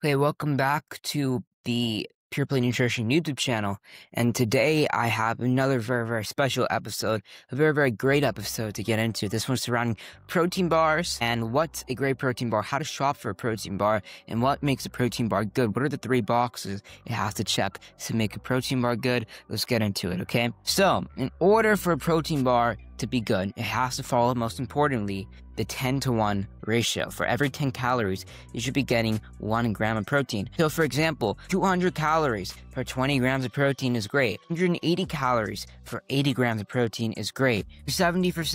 Okay, welcome back to the Pure Play Nutrition YouTube channel. And today I have another very special episode, a very great episode to get into. This one's surrounding protein bars and what's a great protein bar, how to shop for a protein bar, and what makes a protein bar good. What are the 3 boxes it has to check to make a protein bar good? Let's get into it, okay? So, in order for a protein bar to be good, it has to follow, most importantly, the 10-to-1 ratio. For every 10 calories, you should be getting 1 gram of protein. So for example, 200 calories for 20 grams of protein is great. 180 calories for 80 grams of protein is great. 17 grams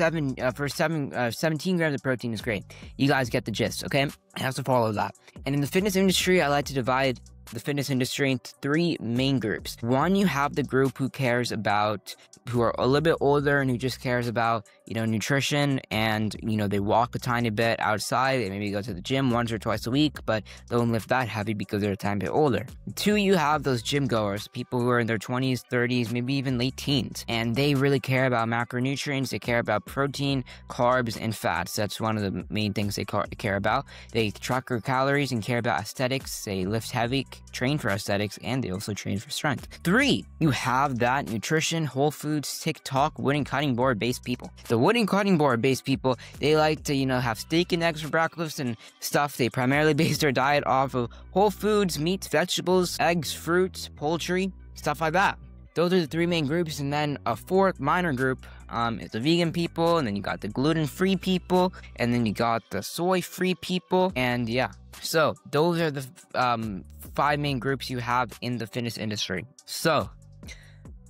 of protein is great. You guys get the gist, okay? It has to follow that. And in the fitness industry, I like to divide the fitness industry into 3 main groups. One, you have the group who are a little bit older and who just cares about, nutrition, and, they walk a tiny bit outside. They maybe go to the gym once or twice a week, but don't lift that heavy because they're a tiny bit older. 2, you have those gym goers, people who are in their 20s, 30s, maybe even late teens, and they really care about macronutrients. They care about protein, carbs, and fats. That's one of the main things they care about. They track their calories and care about aesthetics. They lift heavy, train for aesthetics, and they also train for strength. 3, you have that nutrition, Whole Foods, TikTok, wooden cutting board based people. The wooden cutting board based people, they like to, have steak and eggs for breakfast and stuff. They primarily base their diet off of whole foods, meats, vegetables, eggs, fruits, poultry, stuff like that. Those are the 3 main groups, and then a 4th minor group is the vegan people, and then you got the gluten-free people, and then you got the soy-free people, and yeah. So, those are the 5 main groups you have in the fitness industry. So,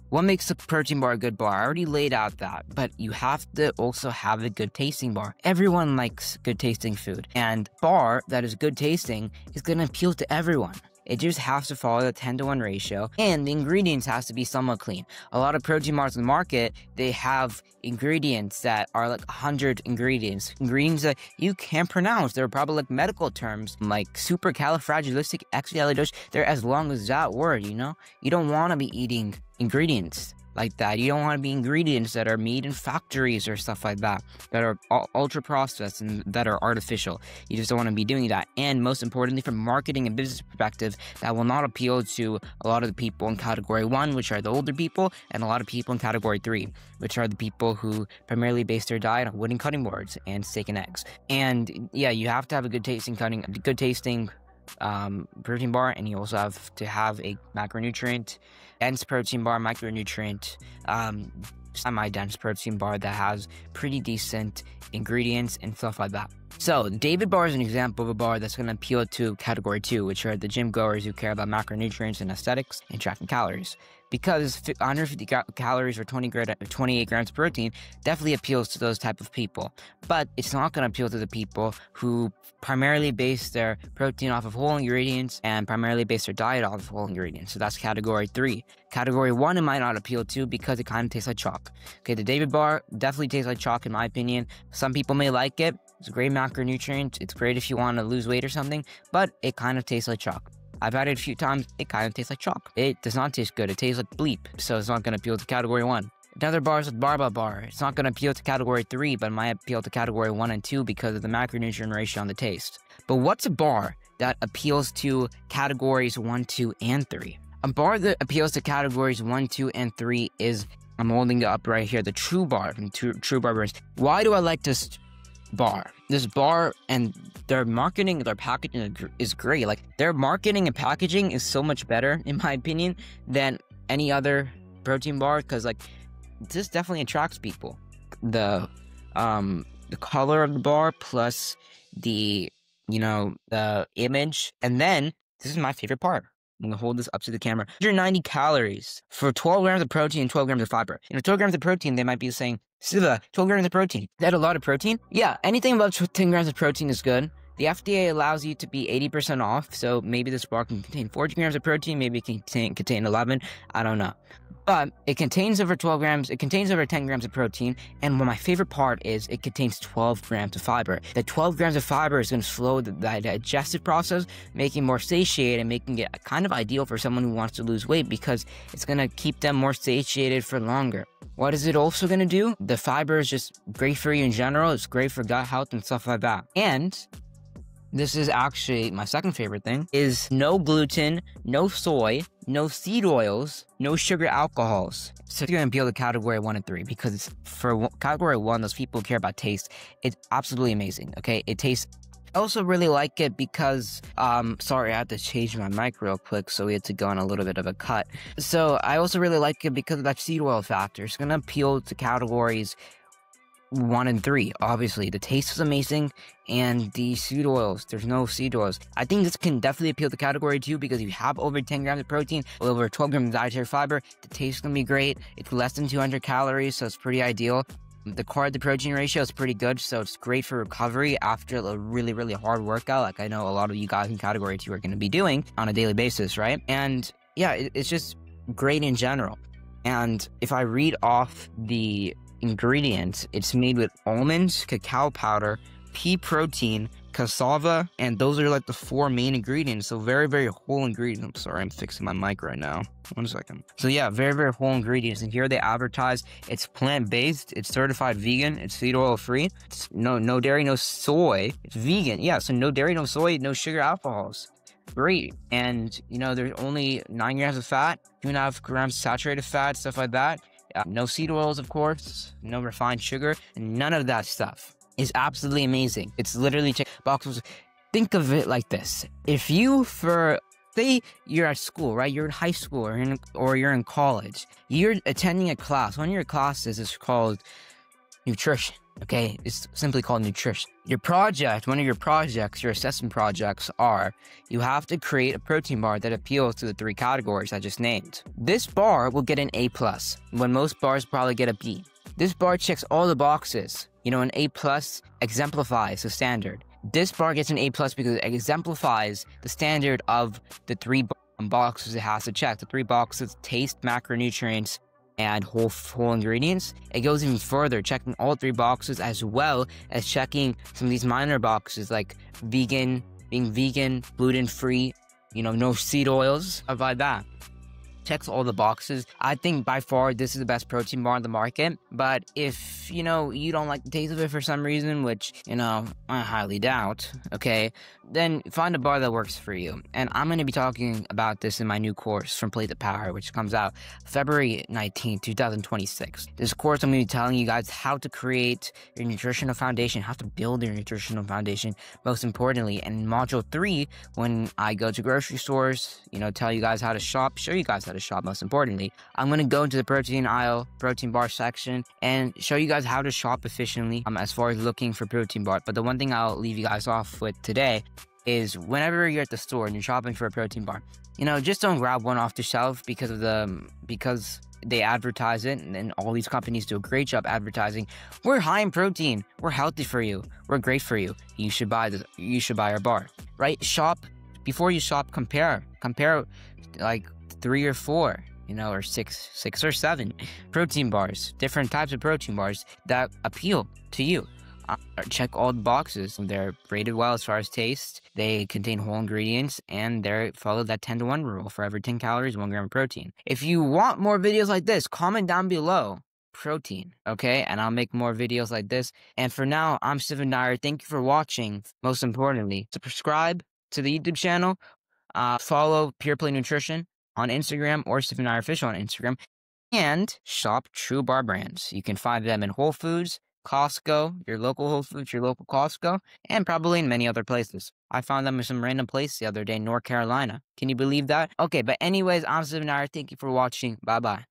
what makes a protein bar a good bar? I already laid out that, but you have to also have a good tasting bar. Everyone likes good tasting food, and bar that is good tasting is going to appeal to everyone. It just has to follow the 10-to-1 ratio, and the ingredients has to be somewhat clean. A lot of protein bars in the market, they have ingredients that are like 100 ingredients that you can't pronounce. They're probably like medical terms, like supercalifragilisticexpialidocious. They're as long as that word, You don't want to be eating ingredients like that. You don't want to be ingredients that are made in factories or stuff like that are ultra processed and that are artificial. You just don't want to be doing that. And most importantly, from marketing and business perspective, that will not appeal to a lot of the people in category 1, which are the older people, and a lot of people in category 3, which are the people who primarily base their diet on wooden cutting boards and steak and eggs. And yeah, you have to have a good tasting protein bar, and you also have to have a macronutrient dense protein bar, micronutrient semi-dense protein bar that has pretty decent ingredients and stuff like that. So David Bar is an example of a bar that's going to appeal to category 2, which are the gym goers who care about macronutrients and aesthetics and tracking calories. Because 150 calories or 28 grams of protein definitely appeals to those type of people. But it's not going to appeal to the people who primarily base their protein off of whole ingredients and primarily base their diet off of whole ingredients. So that's category 3. Category 1, it might not appeal to because it kind of tastes like chalk. Okay, the David Bar definitely tastes like chalk in my opinion. Some people may like it. It's a great macronutrient. It's great if you want to lose weight or something, but it kind of tastes like chalk. I've had it a few times. It kind of tastes like chalk. It does not taste good. It tastes like bleep. So it's not going to appeal to category 1. Another bar is like Barbell Bar. It's not going to appeal to category 3, but it might appeal to category 1 and 2 because of the macronutrient ratio on the taste. But what's a bar that appeals to categories 1, 2, and 3? A bar that appeals to categories 1, 2, and 3 is, I'm holding it up right here, the TruBar from TruBar brands. Why do I like this bar? This bar and their marketing, their packaging is great. Like, their marketing and packaging is so much better, in my opinion, than any other protein bar, because this definitely attracts people. The color of the bar plus the image, and then this is my favorite part. I'm gonna hold this up to the camera. 190 calories for 12 grams of protein and 12 grams of fiber. 12 grams of protein, they might be saying, Siva, 12 grams of protein. Is that a lot of protein? Yeah, anything above 10 grams of protein is good. The FDA allows you to be 80% off, so maybe this bar can contain 14 grams of protein, maybe it can contain 11, I don't know. But it contains over 12 grams, it contains over 10 grams of protein, and my favorite part is it contains 12 grams of fiber. The 12 grams of fiber is going to slow the digestive process, making more satiated and making it kind of ideal for someone who wants to lose weight because it's going to keep them more satiated for longer. What is it also going to do? The fiber is just great for you in general, it's great for gut health and stuff like that. And This is actually my second favorite thing, is no gluten, no soy, no seed oils, no sugar alcohols. So you're going to appeal to category 1 and 3 because it's for category 1, those people who care about taste. It's absolutely amazing, okay? It tastes... I also really like it because, sorry, I had to change my mic real quick, so we had to go on a little bit of a cut. So I also really like it because of that seed oil factor. It's going to appeal to categories 1 and 3. Obviously, the taste is amazing, and the seed oils, there's no seed oils. I think this can definitely appeal to category 2 because you have over 10 grams of protein, over 12 grams of dietary fiber. The taste is going to be great. It's less than 200 calories, so it's pretty ideal. The carb to protein ratio is pretty good, so it's great for recovery after a really, really hard workout, like I know a lot of you guys in category 2 are going to be doing on a daily basis, right? And yeah, it's just great in general. And if I read off the ingredients, it's made with almonds, cacao powder, pea protein, cassava, and those are like the 4 main ingredients. So very, very whole ingredients. I'm sorry, I'm fixing my mic right now. 1 second. So yeah, very, very whole ingredients. And here they advertise it's plant-based, it's certified vegan, it's seed oil free, it's no dairy, no soy, it's vegan. Yeah, so no dairy, no soy, no sugar alcohols. Great. And you know, there's only 9 grams of fat, 2.5 grams saturated fat, stuff like that. No seed oils, of course, no refined sugar, and none of that stuff. Is absolutely amazing. It's literally check boxes. Think of it like this. If you, say you're at school, right? You're in high school or you're in college. You're attending a class. One of your classes is called nutrition, okay? It's simply called nutrition. Your project, one of your projects, your assessment projects are, you have to create a protein bar that appeals to the 3 categories I just named. This bar will get an A+, when most bars probably get a B. This bar checks all the boxes. You know, an A+ exemplifies the standard. This bar gets an A+ because it exemplifies the standard of the 3 boxes it has to check. The 3 boxes: taste, macronutrients, and whole ingredients. It goes even further, checking all 3 boxes as well as checking some of these minor boxes like vegan, being vegan, gluten-free, you know, no seed oils, stuff like that. Checks all the boxes. I think by far this is the best protein bar on the market. But if, you know, you don't like the taste of it for some reason, which, you know, I highly doubt, okay, then find a bar that works for you. And I'm going to be talking about this in my new course, From Plate to Power, which comes out February 19, 2026. This course, I'm going to be telling you guys how to create your nutritional foundation, how to build your nutritional foundation, most importantly. And in module 3, when I go to grocery stores, you know, tell you guys how to shop, show you guys how to shop, most importantly, I'm going to go into the protein aisle, protein bar section, and show you guys how to shop efficiently as far as looking for protein bar. But the one thing I'll leave you guys off with today is whenever you're at the store and you're shopping for a protein bar, you know, just don't grab one off the shelf because they advertise it, and all these companies do a great job advertising. We're high in protein, we're healthy for you, we're great for you. You should buy our bar, right? Shop before you shop. Compare like 3 or 4, you know, or 6 or 7 protein bars, different types of protein bars that appeal to you. Check all the boxes. They're rated well as far as taste. They contain whole ingredients, and they follow that 10-to-1 rule. For every 10 calories, 1 gram of protein. If you want more videos like this, comment down below protein, okay? And I'll make more videos like this. And for now, I'm Siva Nair. Thank you for watching. Most importantly, subscribe to the YouTube channel. Follow Pure Play Nutrition on Instagram or Siva Nair Official on Instagram. And shop TruBar brands. You can find them in Whole Foods, Costco, your local Whole Foods, your local Costco, and probably in many other places. I found them in some random place the other day in North Carolina. Can you believe that? Okay, but anyways, I'm Siva Nair. Thank you for watching. Bye-bye.